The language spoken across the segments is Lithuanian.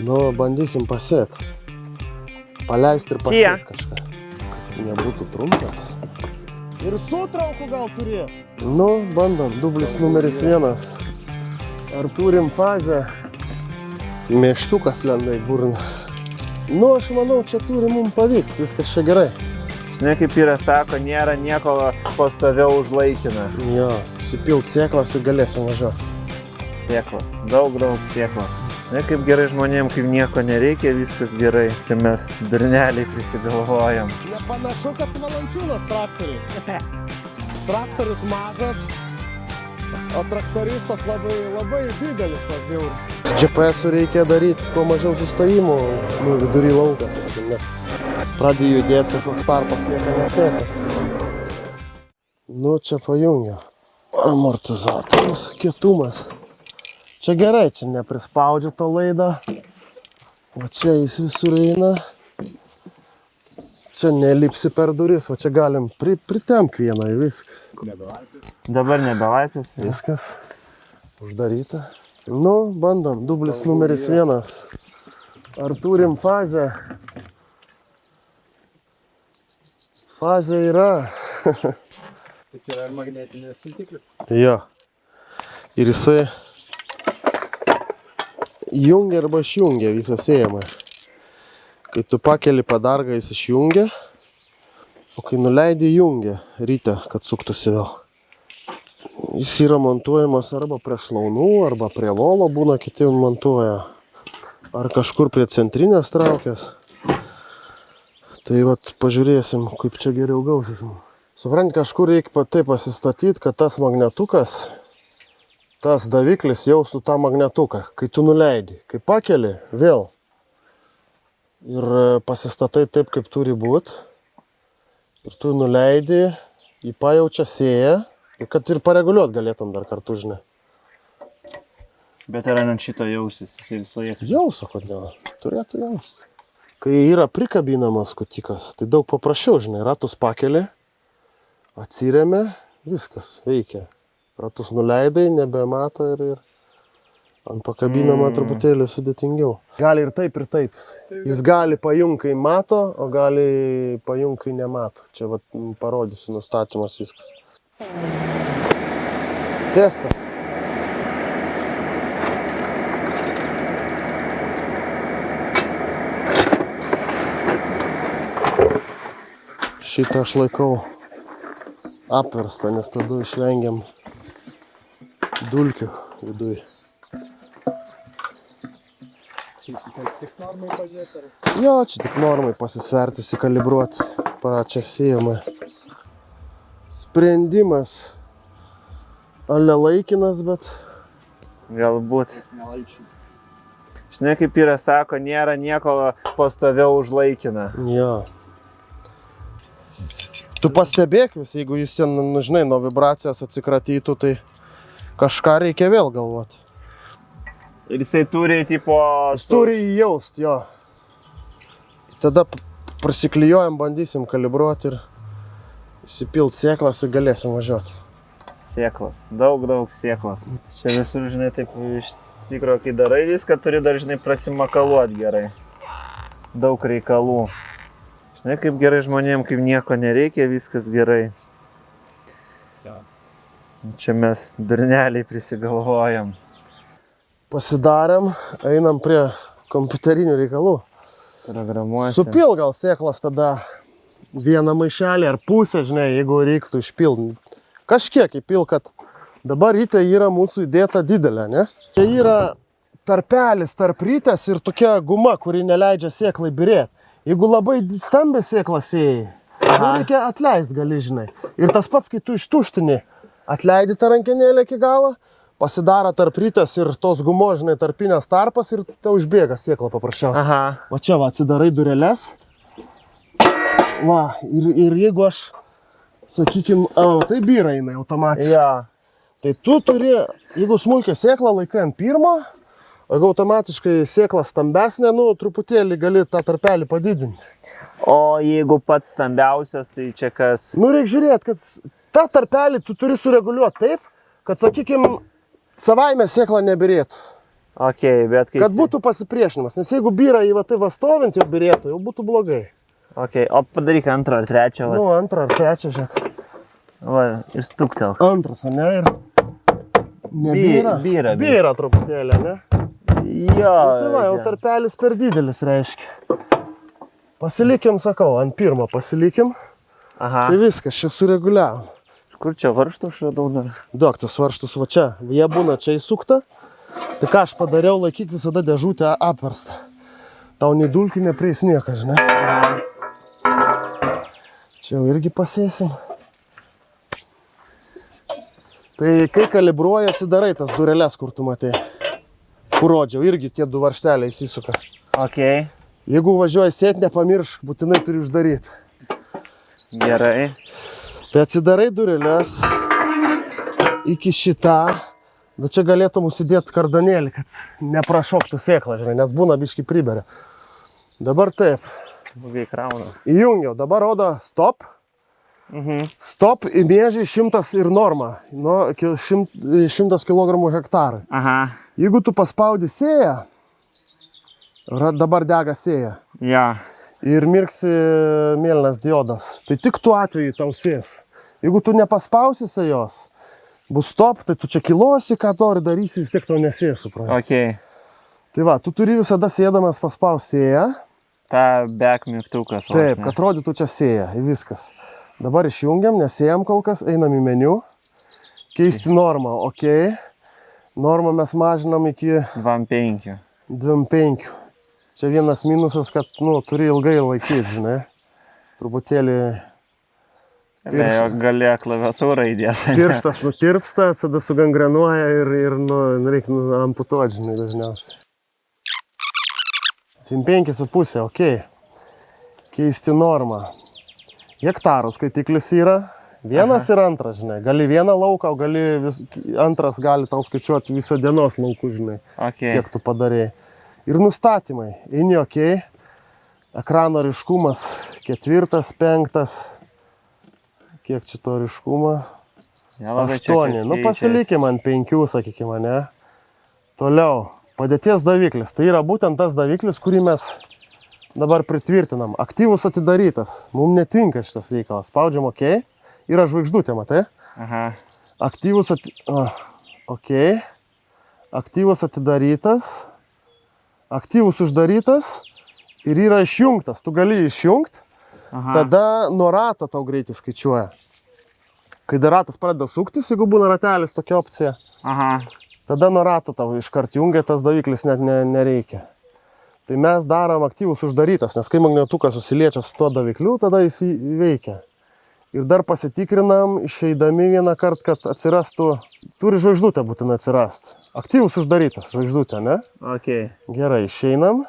Nu, bandysim pasėt. Paleisti ir pasėt kažką. Kad nebūtų trumpas. Ir sutraukų gal turi? Nu, bandom. Dublis numeris 1. Ar turim fazę? Meškiukas lenda į burną. Nu, aš manau, čia turi mums pavykti. Viskas čia gerai. Žinai, kaip yra sako, nėra nieko pastoviau už laikiną. Jo, supilt sėklas ir galėsim važiuoti. Sėklas. Daug sėklas. Ne, kaip gerai žmonėm, kaip nieko nereikia, viskas gerai. Tai mes durneliai prisigalvojam. Nepanašu, kad valančiūnas traktoriui. Traktorius mažas, o traktoristas labai didelis labiau. GPS-ų reikia daryti kuo mažiau sustojimų, vidury laukas, nes pradėjo judėti kažkoks tarpas, lieka nesėtas. Nu, čia pajungia. Amortizatorius, kietumas. Čia gerai, čia neprispaudžia to laidą. O čia jis visur eina. Čia nelipsi per duris, o čia galim pritemk vieną ir viskas. Dabar nebelaipės. Viskas. Uždaryta. Nu, bandom. Dublis numeris 1. Ar turim fazę? Fazė yra. Tai čia yra magnetinės siltiklis? Jo. Ir jisai jungia arba išjungia visą sėjamą. Kai tu pakeli padargą, jis išjungia, o kai nuleidi, jungia ryte, kad suktųsi vėl. Jis yra montuojamas arba prie šlaunų, arba prie volo būna, kiti montuoja. Ar kažkur prie centrinės traukės. Tai vat pažiūrėsim, kaip čia geriau gausis. Suprant, kažkur reikia taip pasistatyti, kad tas magnetukas, tas daviklis jaustų tą magnetuką, kai tu nuleidi. Kai pakeli, vėl. Ir pasistatai taip, kaip turi būti. Ir tu nuleidi, jį pajaučia sėja. Ir kad ir pareguliuot galėtum dar kartu, žinai. Bet yra ant šito jausis, jis visą laiką. Jauso, kodėl. Turėtų jausti. Kai yra prikabinamas skutikas, tai daug paprasčiau, žinai. Ratus pakeli, atsiremia, viskas veikia. Ratus nuleidai, nebemato ir ant pakabinama truputėlį sudėtingiau. Gali ir taip, ir taip. Jis gali pajungt, kai mato, o gali pajungt, kai nemato. Čia vat, parodysiu nustatymas viskas. Testas. Šitą aš laikau apverstą, nes tada išvengiam dulkių viduj. Tik normai pažiūrėti? Jo, čia tik normai pasisverti, įsikalibruoti pačią sėjamą. Sprendimas ale laikinas, bet... Galbūt. Žinai, kaip yra sako, nėra nieko pastoviau už laikiną. Jo. Tu pastebėk vis, jeigu jis ten, žinai, nuo vibracijas atsikratytų, tai kažką reikia vėl galvoti. Ir jisai turi, tipo... Jis turi įjaust, jo. Tada prasiklijuojam, bandysim kalibruoti ir įsipilt sėklas ir galėsim važiuoti. Sėklas. Daug sėklas. Čia visur, žinai, taip iš tikro, kai darai viską, turi dar, žinai, prasimakaluot gerai. Daug reikalų. Žinai, kaip gerai žmonėm, kaip nieko nereikia, viskas gerai. Čia mes durneliai prisigalvojam. Pasidarėm, einam prie kompiuterinių reikalų. Programuosim. Supil gal sėklas tada vieną maišelį ar pusę, žinai, jeigu reiktų išpilt. Kažkiek įpil, kad dabar ryte yra mūsų įdėta didelė, ne? Čia yra tarpelis tarp rytės ir tokia guma, kuri neleidžia sėklai birėti. Jeigu labai stambia sėkla sėjai, reikia atleist gali, žinai. Ir tas pats, kai tu ištuštini, atleidi tą rankenėlę iki galo, pasidaro tarp rytės ir tos gumos, žinai, tarpinės tarpas ir tau užbėga sėkla paprasčiausiai. Aha. Va čia, va, atsidarai dureles. Va, ir jeigu aš, sakykim, tai byra eina automatiškai. Ja. Tai tu turi, jeigu smulkia sėkla laikai ant pirmo, jeigu automatiškai sėkla stambesnė, nu, truputėlį gali tą tarpelį padidinti. O jeigu pats stambiausias, tai čia kas? Nu, reikia žiūrėti, kad tą tarpelį tu turi sureguliuoti taip, kad, sakykim, savaime sėkla nebirėtų. Ok, bet kai... Kad būtų pasipriešinimas, nes jeigu byra į va tai va stovint jau birėtų, jau būtų blogai. Ok, o padaryk antrą ar trečią, va. Nu, antrą ar trečią, žiūrėk. Va, ir stuktelk. Antras, ne, ir... Nebyra. Byra. Byra truputėlį, ne? Jo. Tai va, jau tarpelis per didelis reiškia. Pasilikim, sakau, ant pirmo pasilikim. Aha. Tai viskas, čia sureguliavom. Kur čia varžtų aš radau dar? Duok, tas varžtus va čia. Jie būna čia įsukta. Tai ką aš padariau, laikyk visada dėžutę apverstą. Tau nei dulkių neprieis niekas, žinai. Čia jau irgi pasėsim. Tai kai kalibruoji, atsidarai tas dureles, kur tu matei. Kur rodžiau, irgi tie du varžteliai įsisuka. Ok. Jeigu važiuoji sėt, nepamiršk, būtinai turi uždaryti. Gerai. Tai atsidarai dureles iki šitą. Bet čia galėtum užsidėti kardanėlį, kad neprašoktų sėklą, žinai, nes būna biški priberia. Dabar taip. Bugai krauna. Įjungiau, dabar rodo stop. Stop į mėžį 100 ir norma. Nu, 100 kg hektarui. Aha. Jeigu tu paspaudi sėją, dabar dega sėja. Ja. Ir mirksi mėlynas diodas. Tai tik tuo atveju tau sės. Jeigu tu nepaspausi sėjos, bus stop, tai tu čia kilosi, ką nori darysi, vis tiek tau nesės, supranti. Ok. Tai va, tu turi visada sėdamas paspaus sėją. Ta back mygtukas. Taip, kad rodytų čia sėja, ir viskas. Dabar išjungiam, nesėjam kol kas, einam į meniu. Keisti normą, ok. Normą mes mažinam iki 2,5. 2,5. Čia vienas minusas, kad, nu, turi ilgai laikyti, žinai. Truputėlį... Galėjo klaviatūrą įdėti. Pirštas nutirpsta, tada sugangrenuoja ir nu, reikia amputuoti, žinai, dažniausiai. 5,5, ok. Keisti normą. Hektarų skaitiklis yra. Vienas ir antras, žinai. Gali vieną lauką, antras gali tau skaičiuoti visą dienos laukų, žinai. Okay. Kiek tu padarėjai. Ir nustatymai. Eini ok. Ekrano ryškumas 4, 5. Kiek čia to ryškumo? 8. Nu, pasilikim ant 5, sakykime, ne? Toliau. Padėties daviklis. Tai yra būtent tas daviklis, kurį mes dabar pritvirtinam. Aktyvus atidarytas. Mums netinka šitas reikalas. Spaudžiam OK. Yra žvaigždutė, matai? Aha. Aktyvus OK. Aktyvus atidarytas. Aktyvus uždarytas. Ir yra išjungtas. Tu gali išjungti. Aha. Tada nuo rato tau greitai skaičiuoja. Kai dar ratas pradeda suktis, jeigu būna ratelis tokia opcija, aha, tada nuo rato tau iškart jungia, tas daviklis net nereikia. Tai mes darom aktyvus uždarytas, nes kai magnetukas susiliečia su tuo davikliu, tada jis veikia. Ir dar pasitikrinam, išeidami vieną kartą, kad atsirastų, turi žvaigždutė būtinai atsirasti. Aktyvus uždarytas, žvaigždutė, ne? Okay. Gerai, išeinam,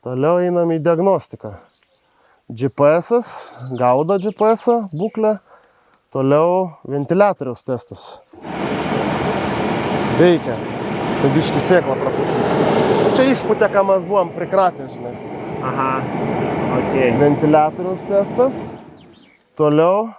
toliau einam į diagnostiką. GPS-as, gaudo GPS-ą, būklę, toliau ventiliatoriaus testas. Veikia, tai biški sėklą prapūtė. Čia išputė, ką mes buvom prikratę, žinai. Aha, okay. Ventiliatoriaus testas, toliau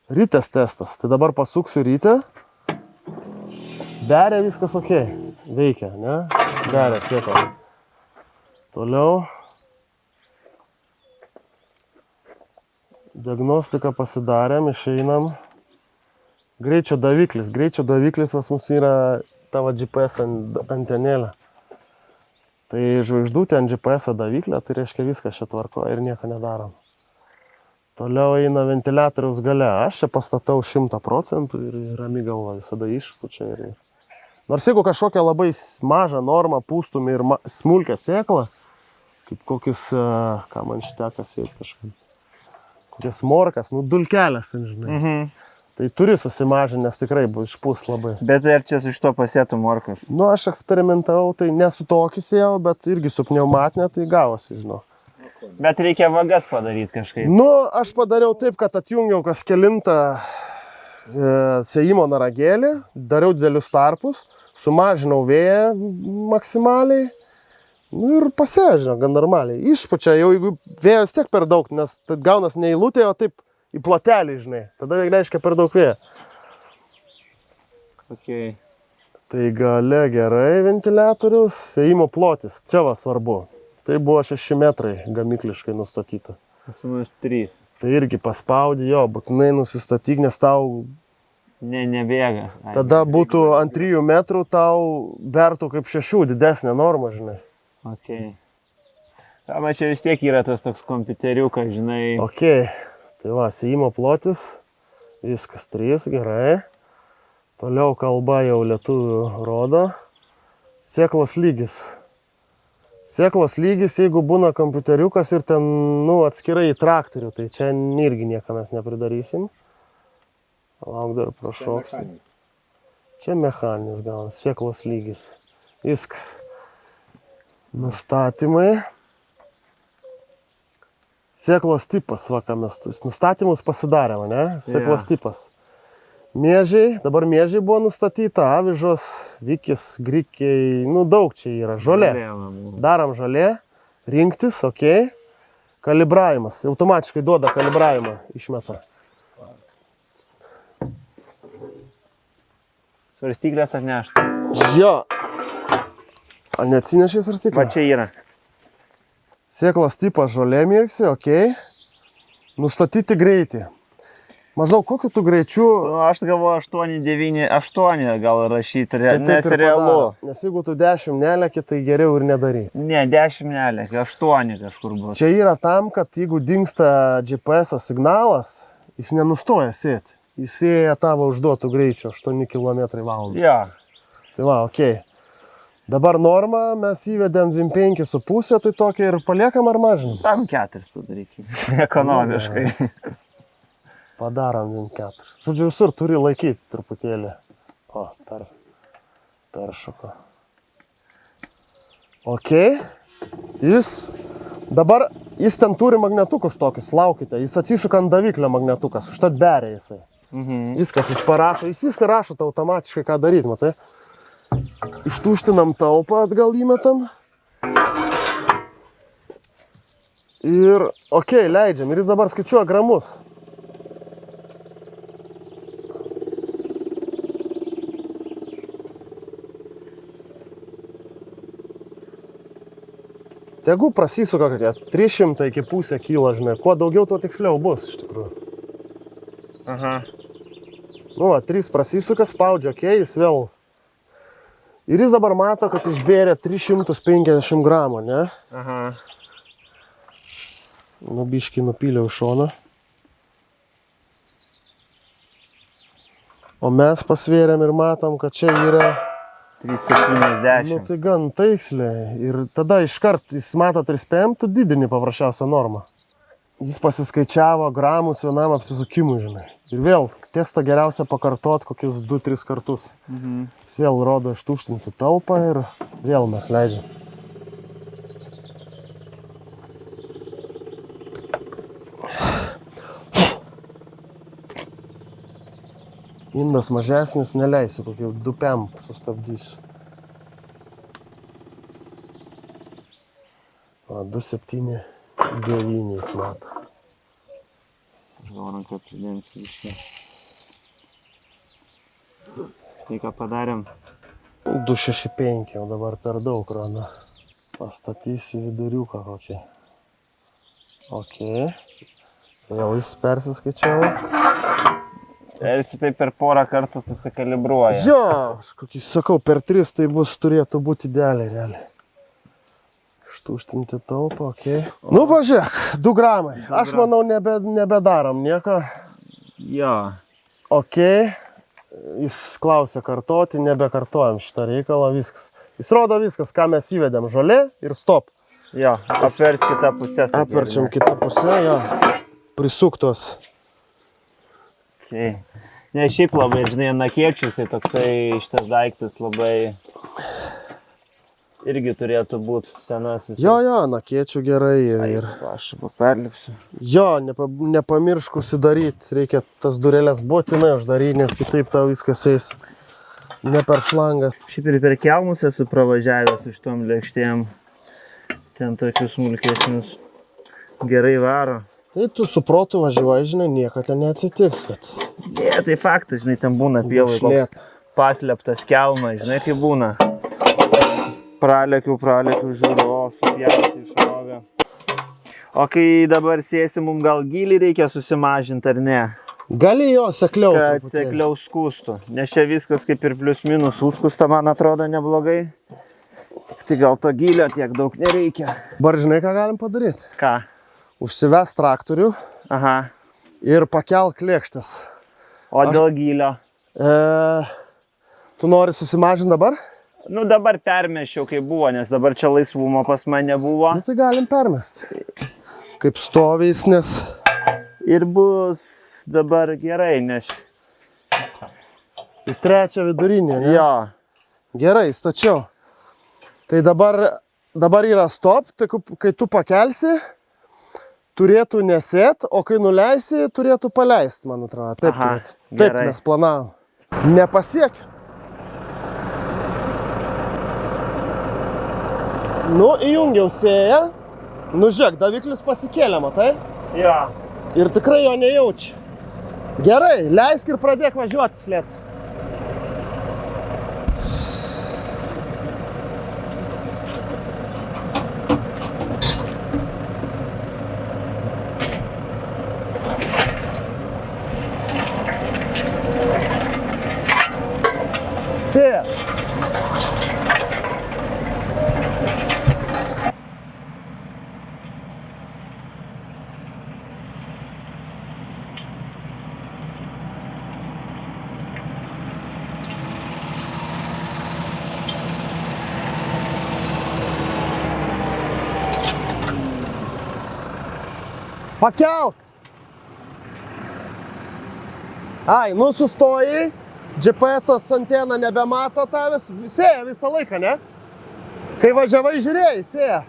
rytės testas. Tai dabar pasuksiu rytę. Beria viskas ok, veikia, ne? Beria sėklą. Toliau. Diagnostiką pasidarėm, išeinam. Greičio daviklis. Greičio daviklis pas mus yra tavo GPS antenėlė. Tai žvaigždutė ant GPS daviklio, tai reiškia viskas čia tvarko ir nieko nedarom. Toliau eina ventiliatoriaus gale. Aš čia pastatau 100% ir rami galva visada išpučia. Nors jeigu kažkokią labai mažą normą pūstum ir smulkę sėklą, kaip kokius, ką man šiteka sėti kažkaip. Kokias morkas, nu dulkelės, žinai. Mhm. Tai turi susimažinti, nes tikrai išpūs labai. Bet ar čia iš to pasėtų morkas? Nu, aš eksperimentavau, tai nesu tokį sėjau, bet irgi su pneumatinė, tai gavosi, žinau. Bet reikia vagas padaryti kažkaip. Nu, aš padariau taip, kad atjungiau kas kelintą sėjimo naragėlį, dariau didelius tarpus, sumažinau vėją maksimaliai. Nu ir pasėjo, žinau, gan normaliai. Išpučia, jau jeigu vėjas tiek per daug, nes tai gaunas ne eilutė, o taip į plotelį, žinai. Tada reiškia per daug vėjo. Okay. Tai gale gerai ventiliatorius, sėjimo plotis, čia va svarbu. Tai buvo 6 metrai gamykliškai nustatyta. Sumas 3. Tai irgi paspaudė jo, būtinai nusistatyk, nes tau Nebėga. tada būtų ant 3 metrų, tau bertų kaip 6 didesnė norma, žinai. Okay. Ama čia vis tiek yra tas toks kompiuteriukas, žinai. Ok, tai va, sėjimo plotis, viskas 3, gerai. Toliau kalba jau lietuvių rodo. Sėklos lygis. Sėklos lygis, jeigu būna kompiuteriukas ir ten, atskirai į traktorių, tai čia irgi nieko mes nepridarysim. Lauk dar prašoksim. Čia mechaninis gal, sėklos lygis. Viskas. Nustatymai. Sėklos tipas, va ką mes nustatymus pasidarėme, ne? Sėklos tipas. Miežiai, dabar miežiai buvo nustatyta, avižos, vikis, grikiai, daug čia yra. Žolė. Darom žolė, rinktis, ok. Kalibravimas, automatiškai duoda kalibravimą, išmeta. Svarstyklės atnešta. Jo. Ar neatsinešai svarstyklę? Va čia yra. Sėklos tipas žolė mirksi, ok. Nustatyti greitį. Maždaug kokiu tu greičiu... Aš galvoju 8, 9, 8 gal rašyti, tai nes realu. Nes jeigu tu 10 neleki, tai geriau ir nedaryti. Ne, 10 neleki, 8 kažkur bus. Čia yra tam, kad jeigu dingsta GPS signalas, jis nenustoja sėti. Jis sėja tavo užduotų greičio 8 km/h. Jo. Tai va, ok. Dabar normą mes įvedėm 25,5, tai tokia ir paliekam ar mažinam? Tam 4 padarykime, ekonomiškai. Padarom 4. Žodžiu, visur turi laikyti truputėlį. O, peršoko. Ok. Dabar jis ten turi magnetukus tokius, laukite. Jis atsisuka ant daviklio magnetukas, užtat beria jisai. Viskas jis parašo, jis viską rašo automatiškai, ką daryti, matai. Ištuštinam talpą, atgal įmetam. Ir, ok, leidžiam. Ir jis dabar skaičiuoja gramus. Tegu prasisuka kokia 300 iki pusę kilo, žinai. Kuo daugiau, tuo tiksliau bus, iš tikrųjų. Aha. 3 prasisuka, spaudžia, ok, jis vėl. Ir jis dabar mato, kad išbėrė 350 gramų, ne? Aha. Biškį nupyliau šoną. O mes pasvėrėm ir matom, kad čia yra 370. tai gan taiksliai. Ir tada iškart jis mato 3PM, tu didini paprasčiausią normą. Jis pasiskaičiavo gramus vienam apsisukimui, žinai. Ir vėl testą geriausia pakartot kokius 2-3 kartus. Jis vėl rodo ištuštinti talpą ir vėl mes leidžiam. Indas mažesnis neleisiu, kokiu 2PM sustabdysiu. 2,7,9 jis mato. Aš gal ranką pridėmsiu viską. Tai ką padarėm? 2,65, o dabar per daug rodo. Pastatysiu viduriuką kokį. Ok. Vėl jis persiskaičiavo. Ir jis taip per porą kartų susikalibruoja. Jo, aš kokį sakau, per 3 tai turėtų būti idealiai, realiai. Ištuštinti talpą, ok. Pažiūrėk, 2 gramai. Aš manau, nebedarom nieko. Jo. Ok. Jis klausia kartoti, nebekartojam šitą reikalą, viskas. Jis rodo viskas, ką mes įvedėm. Žolė ir stop. Jo, apvers kitą pusę. Apverčiam kitą pusę, jo. Prisuktos. Okay. Ne, šiaip labai, žinai, nakiečius, tai toksai šitas daiktas labai irgi turėtų būti senasis. Jo, nakiečių gerai ir... Aš perlipsiu. Jo, nepamiršk užsidaryti, reikia tas durelės būtinai uždaryti, nes kitaip tau viskas eis ne per šlangą. Šiaip ir per kelmus esu pravažiavęs iš tom lėkštėm, ten tokius smulkesnius, gerai varo. Tai tu su protu važiuoji, žinai, nieko ten neatsitiks, kad... Ne, tai faktas, žinai, ten būna pievai paslėptas kelmas, žinai kaip būna. Pralėkiu, žiūriu, o supjauti išrovę. O kai dabar sėsi, mums gal gilį reikia susimažinti ar ne? Gali jo sekliau. Kad sekliau skūstų. Nes čia viskas kaip ir plius minus užskusta, man atrodo neblogai. Tai gal to gilio tiek daug nereikia. Dabar žinai, ką galim padaryti? Ką? Užsives traktorių Aha. ir pakelk lėkštes. O dėl gilio? Tu nori susimažinti dabar? Nu dabar permešiau, kaip buvo, nes dabar čia laisvumo pas mane buvo. Nu, tai galim permesti. Kaip stoviais, nes... Ir bus dabar gerai, nes... Į trečią vidurinį, ne? Jo. Gerai, stačiau. Tai dabar yra stop, tai kai tu pakelsi, turėtų nesėt, o kai nuleisi, turėtų paleisti, man atrodo. Taip, taip mes planavom. Nepasiekiu. Nu, įjungiau sėją. Nu, žiūrėk, daviklis pasikėlė, matai? Jo. Ir tikrai jo nejaučia. Gerai, leisk ir pradėk važiuoti slėt. Sėja. Pakelk! Ai, nu sustojai, GPS-as anteną nebemato tavęs, sėja visą laiką, ne? Kai važiavai žiūrėjai, sėja.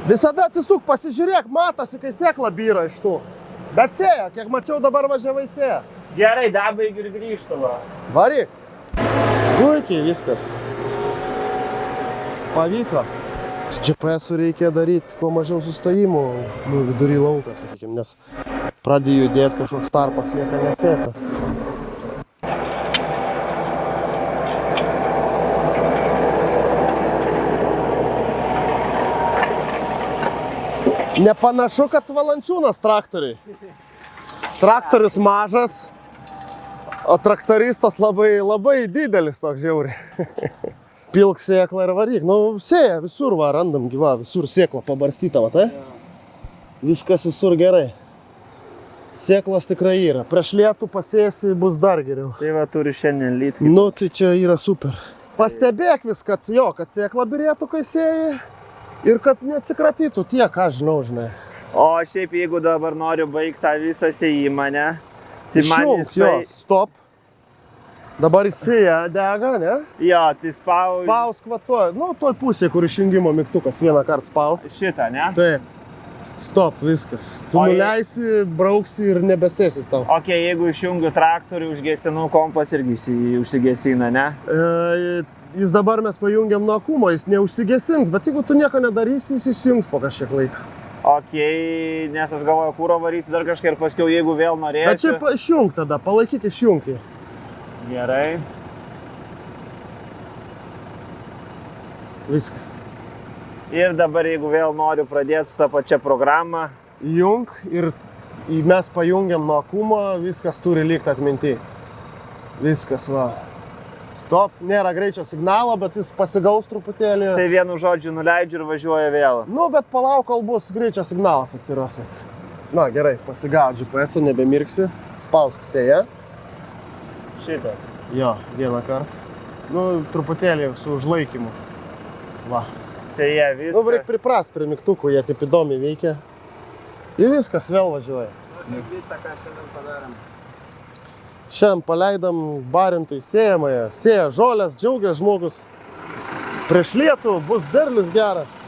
Visada atsisuk, pasižiūrėk, matosi, kai sėkla byra iš tų. Bet sėja, kiek mačiau dabar važiavai sėja. Gerai, dabai ir grįžtava. Varyk. Puikiai viskas. Pavyko. GPS-ų reikia daryti kuo mažiau sustojimų, nu, vidury lauką, sakykim, nes pradėjo judėti kažkoks tarpas, lieka nesėtas. Nepanašu, kad valančiūnas traktoriui. Traktorius mažas, o traktoristas labai didelis toks žiauriai. Pilk sėklą ir varyk. Nu, sėja visur, va, randam gyva, visur sėklą pabarstyta, matai? Viskas visur gerai. Sėklos tikrai yra. Prieš lietų pasėsi, bus dar geriau. Tai va, turi šiandien lyt. Nu, tai čia yra super. Pastebėk vis, kad sėkla birėtų, kai sėjai. Ir kad neatsikratytų tiek, ką žinau, žinai. O šiaip, jeigu dabar noriu baigti tą visą sėjimą, ne? Tai man jisai... stop. Dabar sėja dega, ne? Jo, tai spaus... Spausk va toj, nu, toj pusėje, kur išjungimo mygtukas vieną kartą spaus. Šitą, ne? Taip. Stop, viskas. Tu nuleisi, brauksi ir nebesėsis tau. Ok, jeigu išjungiu traktorių, užgesinu, kompas irgi užsigesina, ne? Jis dabar mes pajungiam nuo akumo, jis neužsigesins, bet jeigu tu nieko nedarysi, jis išsijungs po kažkiek laiko. Ok, nes aš galvoju, kūro varysi dar kažkiek ir paskiau, jeigu vėl norėsiu... Bet čia išjung tada, palaikyk išjungį. Gerai. Viskas. Ir dabar, jeigu vėl noriu pradėti su tą pačią programą... Įjung ir mes pajungiam nuo akumo, viskas turi likti atminti. Viskas, va. Stop, nėra greičio signalo, bet jis pasigaus truputėlį. Tai vienu žodžiu nuleidžiu ir važiuoja vėl. Nu, bet palauk, kol bus greičio signalas atsiras. Na, gerai, pasigavo GPS-ą, nebemirksi. Spausk sėją. Šitas? Jo, vieną kartą. Nu, truputėlį su užlaikymu. Va. Sėja viską. Nu, reikia priprast prie mygtukų, jie taip įdomiai veikia. Ir viskas vėl važiuoja. Visą, ką šiandien padarėm. Šiandien paleidom barintui sėjamąją. Sėja žolės, džiaugia žmogus. Prieš lietų bus derlius geras.